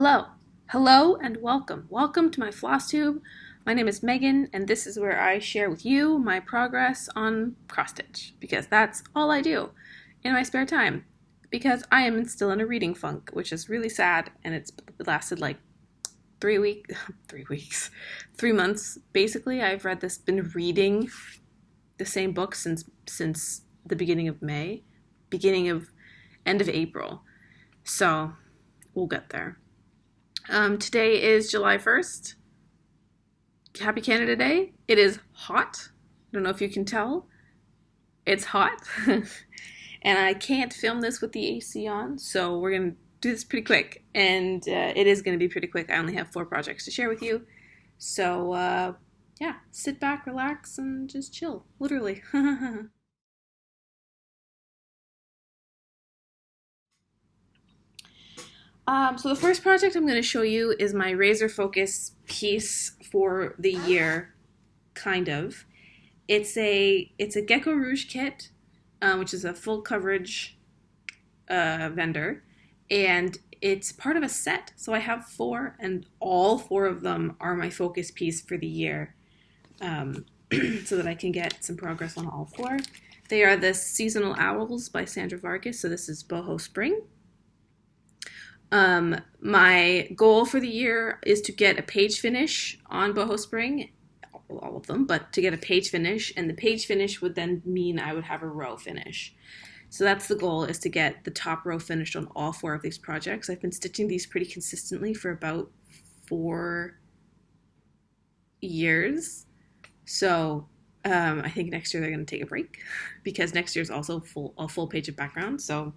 Hello, hello, and welcome. Welcome to my Flosstube. My name is Megan, and this is where I share with you my progress on cross stitch because that's all I do in my spare time. Because I am still in a reading funk, which is really sad, and it's lasted like 3 months basically. I've been reading the same book since the beginning of May, end of April. So we'll get there. Today is July 1st. Happy Canada Day. It is hot. I don't know if you can tell. It's hot. And I can't film this with the AC on, so we're going to do this pretty quick. And it is going to be pretty quick. I only have 4 projects to share with you. So, yeah, sit back, relax, and just chill. Literally. So the first project I'm going to show you is my razor focus piece for the year, kind of. It's a GeckoRouge kit, which is a full coverage vendor, and it's part of a set. So I have 4, and all 4 of them are my focus piece for the year, so that I can get some progress on all 4. They are the Seasonal Owls by Sandra Vargas. So this is Boho Spring. My goal for the year is to get a page finish on Boho Spring, all of them, but to get a page finish, and the page finish would then mean I would have a row finish. So that's the goal, is to get the top row finished on all 4 of these projects. I've been stitching these pretty consistently for about 4 years. So I think next year they're going to take a break because next year is also a full page of background. So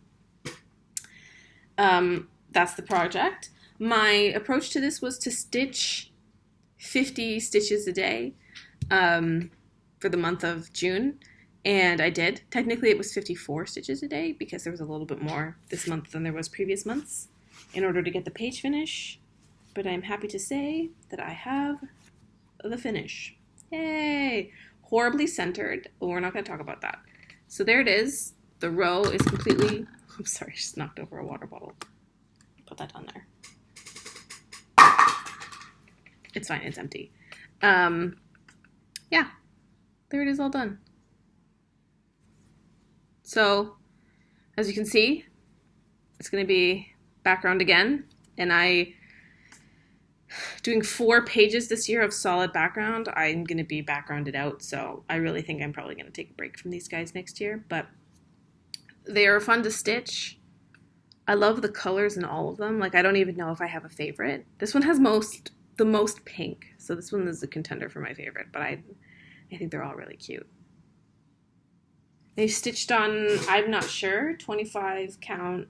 that's the project. My approach to this was to stitch 50 stitches a day for the month of June, and I did. Technically it was 54 stitches a day because there was a little bit more this month than there was previous months in order to get the page finish, but I'm happy to say that I have the finish. Yay! Horribly centered, but we're not going to talk about that. So there it is. The row is completely... I'm sorry, I just knocked over a water bottle. Put that on there. It's fine, it's empty. Yeah, there it is, all done. So, as you can see, it's going to be background again, and doing 4 pages this year of solid background. I'm going to be backgrounded out, so I really think I'm probably going to take a break from these guys next year, but they are fun to stitch. I love the colors in all of them. Like, I don't even know if I have a favorite. This one has the most pink, so this one is a contender for my favorite, but I think they're all really cute. They stitched on, I'm not sure, 25 count.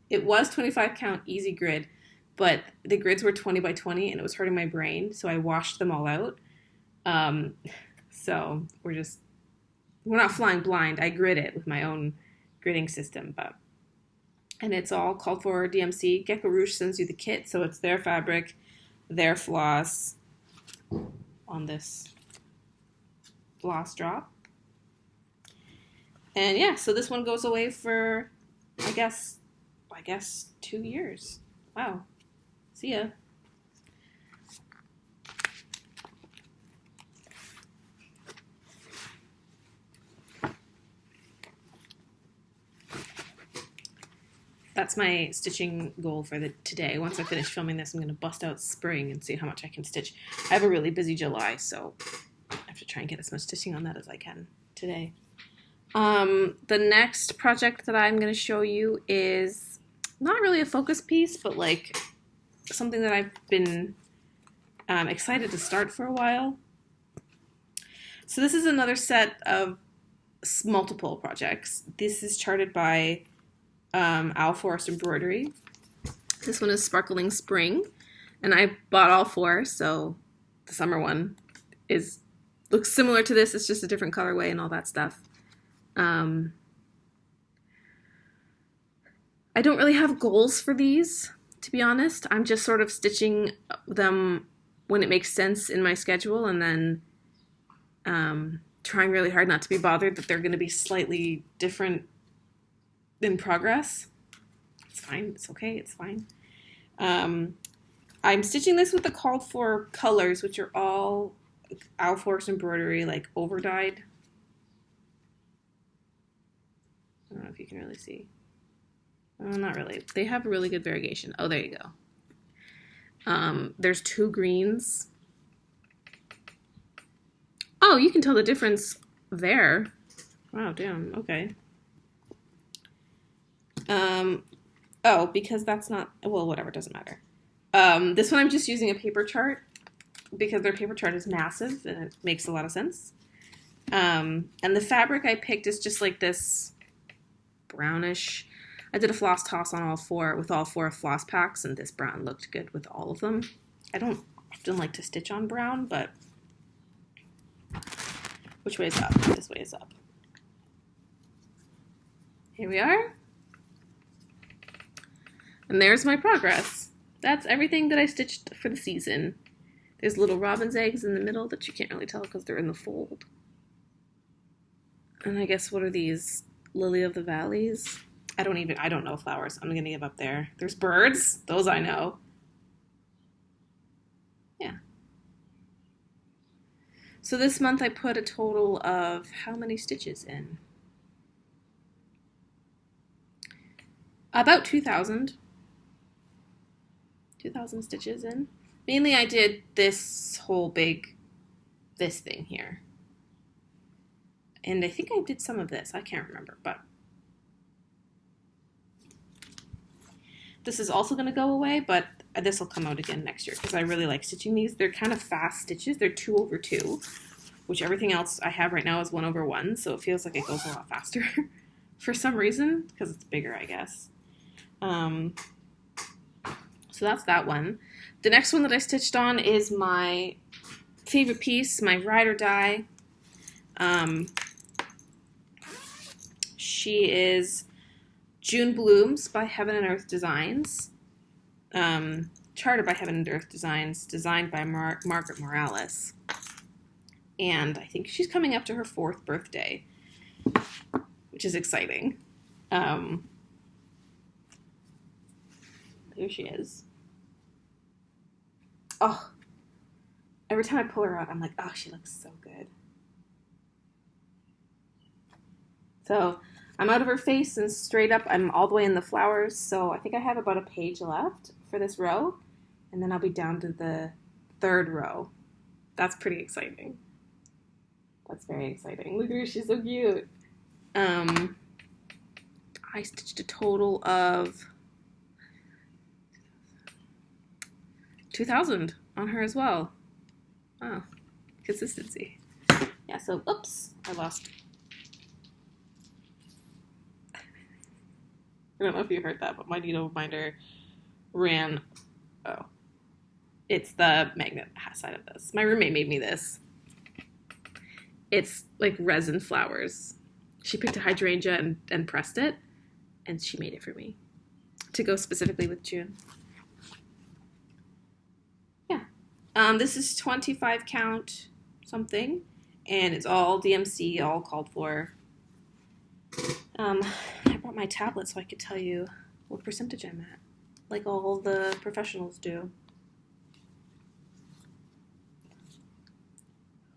It was 25 count easy grid, but the grids were 20 by 20 and it was hurting my brain, so I washed them all out. So we're not flying blind. I grid it with my own gridding system, and it's all called for DMC. GeckoRouge sends you the kit, so it's their fabric, their floss on this floss drop. And yeah, so this one goes away for, I guess 2 years. Wow. See ya. That's my stitching goal for today. Once I finish filming this, I'm going to bust out spring and see how much I can stitch. I have a really busy July, so I have to try and get as much stitching on that as I can today. The next project that I'm going to show you is not really a focus piece, but like something that I've been excited to start for a while. So this is another set of multiple projects. This is charted by Owl Forest Embroidery. This one is Sparkling Spring, and I bought all 4, so the summer one looks similar to this. It's just a different colorway and all that stuff. I don't really have goals for these, to be honest. I'm just sort of stitching them when it makes sense in my schedule, and then trying really hard not to be bothered that they're going to be slightly different in progress. It's fine. It's okay. It's fine. I'm stitching this with the called for colors, which are all Alforce Embroidery, like over dyed. I don't know if you can really see. Well, not really. They have a really good variegation. Oh, there you go. There's 2 greens. Oh, you can tell the difference there. Wow, damn. Okay. Oh, because that's not, well, whatever, doesn't matter. This one I'm just using a paper chart because their paper chart is massive and it makes a lot of sense. And the fabric I picked is just like this brownish. I did a floss toss on all 4 with all 4 floss packs, and this brown looked good with all of them. I don't often like to stitch on brown, but which way is up? This way is up. Here we are. And there's my progress. That's everything that I stitched for the season. There's little robin's eggs in the middle that you can't really tell because they're in the fold. And I guess, what are these? Lily of the Valleys? I don't know flowers. I'm going to give up there. There's birds. Those I know. Yeah. So this month I put a total of how many stitches in? About 2,000. 2,000 stitches in. Mainly I did this whole this thing here. And I think I did some of this. I can't remember, but this is also going to go away, but this will come out again next year because I really like stitching these. They're kind of fast stitches. They're 2/2, which everything else I have right now is 1/1, so it feels like it goes a lot faster for some reason because it's bigger, I guess. So that's that one. The next one that I stitched on is my favorite piece, my Ride or Die. She is June Blooms by Heaven and Earth Designs, charted by Heaven and Earth Designs, designed by Margaret Morales. And I think she's coming up to her 4th birthday, which is exciting. There she is. Oh, every time I pull her out, I'm like, oh, she looks so good. So I'm out of her face and straight up. I'm all the way in the flowers, so I think I have about a page left for this row, and then I'll be down to the 3rd row. That's pretty exciting. That's very exciting. Look at her, she's so cute. I stitched a total of 2,000 on her as well. Wow, consistency. Yeah, so, oops, I lost. I don't know if you heard that, but my needle binder ran. Oh, it's the magnet side of this. My roommate made me this. It's like resin flowers. She picked a hydrangea and pressed it, and she made it for me to go specifically with June. This is 25 count something, and it's all DMC, all called for. I brought my tablet so I could tell you what percentage I'm at, like all the professionals do.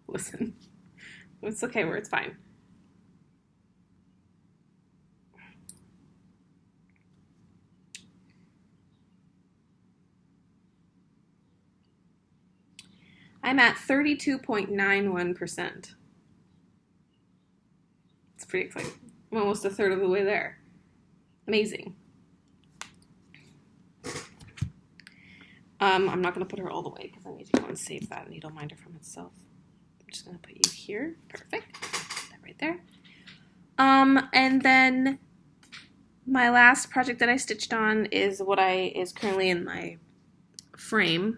Listen, it's okay where it's fine. I'm at 32.91%. It's pretty exciting. I'm almost a third of the way there. Amazing. I'm not going to put her all the way because I need to go and save that needle minder from itself. I'm just going to put you here. Perfect. Put that right there. And then my last project that I stitched on is what is currently in my frame.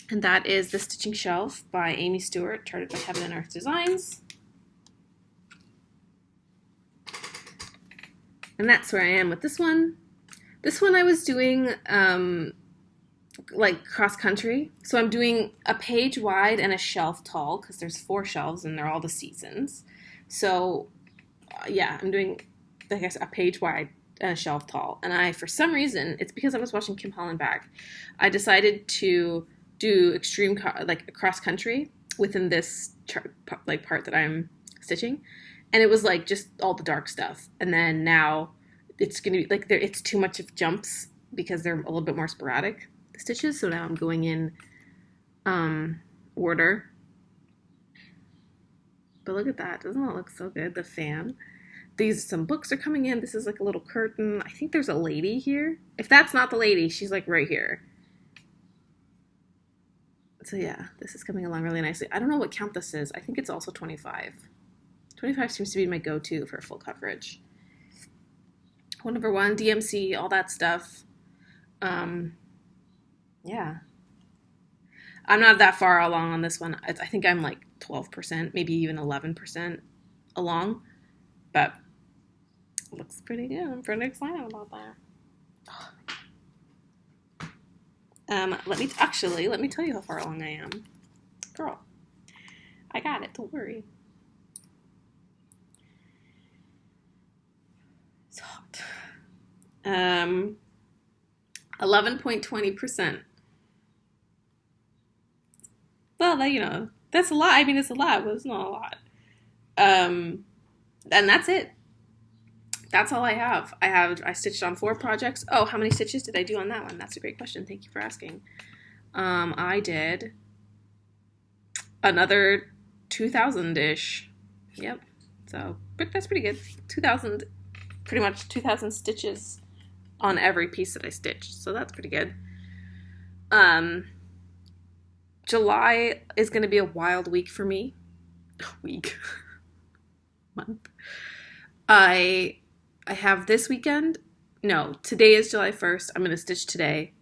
And that is the Stitching Shelf by Amiee Stewart, charted by Heaven and Earth Designs. And that's where I am with this one. This one I was doing like cross country. So I'm doing a page wide and a shelf tall because there's 4 shelves and they're all the seasons. So yeah, I'm doing, I guess, a page wide a shelf tall. And for some reason, it's because I was watching Kim Holland back, I decided to do extreme, like cross country within this part that I'm stitching. And it was like just all the dark stuff. And then now it's going to be like it's too much of jumps because they're a little bit more sporadic, the stitches. So now I'm going in order. But look at that. Doesn't that look so good? The fan. Some books are coming in. This is like a little curtain. I think there's a lady here. If that's not the lady, she's like right here. So yeah, this is coming along really nicely. I don't know what count this is. I think it's also 25. 25 seems to be my go-to for full coverage. One number one, DMC, all that stuff. Yeah. I'm not that far along on this one. I think I'm like 12%, maybe even 11% along. But it looks pretty good. I'm pretty excited about that. Let me tell you how far along I am. Girl, I got it. Don't worry. It's hot. 11.20%. Well, that's a lot. I mean, it's a lot, but it's not a lot. And that's it. That's all I have. I stitched on 4 projects. Oh, how many stitches did I do on that one? That's a great question. Thank you for asking. I did another 2,000-ish. Yep. So, but that's pretty good. 2,000, pretty much 2,000 stitches on every piece that I stitched. So that's pretty good. July is going to be a wild week for me. Month. I have this weekend. No, today is July 1st. I'm going to stitch today.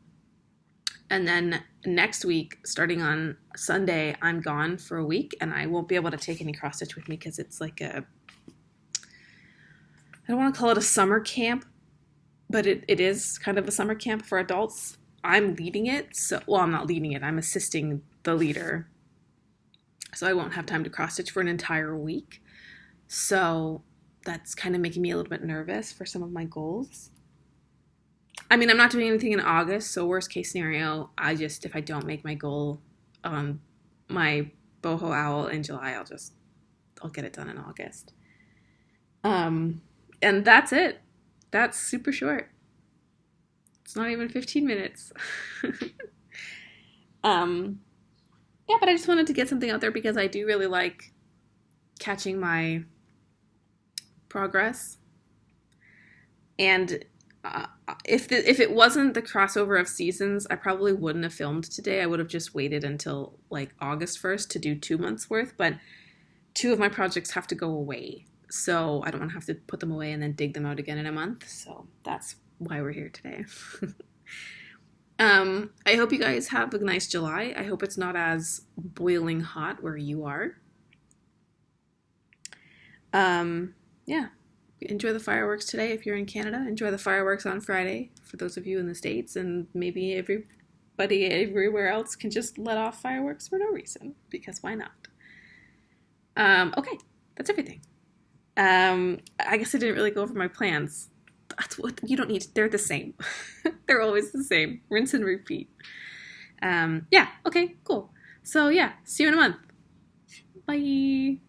And then next week, starting on Sunday, I'm gone for a week and I won't be able to take any cross stitch with me because it's like I don't want to call it a summer camp, but it is kind of a summer camp for adults. I'm leading it. I'm not leading it. I'm assisting the leader. So I won't have time to cross stitch for an entire week. So that's kind of making me a little bit nervous for some of my goals. I mean, I'm not doing anything in August, so worst case scenario, if I don't make my goal on my Boho owl in July, I'll get it done in August. And that's it. That's super short. It's not even 15 minutes. Yeah, but I just wanted to get something out there because I do really like catching my progress. And if it wasn't the crossover of seasons, I probably wouldn't have filmed today. I would have just waited until like August 1st to do 2 months worth. But 2 of my projects have to go away. So I don't want to have to put them away and then dig them out again in a month. So that's why we're here today. I hope you guys have a nice July. I hope it's not as boiling hot where you are. Yeah. Enjoy the fireworks today if you're in Canada. Enjoy the fireworks on Friday for those of you in the States, and maybe everybody everywhere else can just let off fireworks for no reason, because why not? Okay, that's everything. I guess I didn't really go over my plans. That's what you don't need. They're the same. They're always the same. Rinse and repeat. Yeah, okay, cool. So yeah, see you in a month. Bye.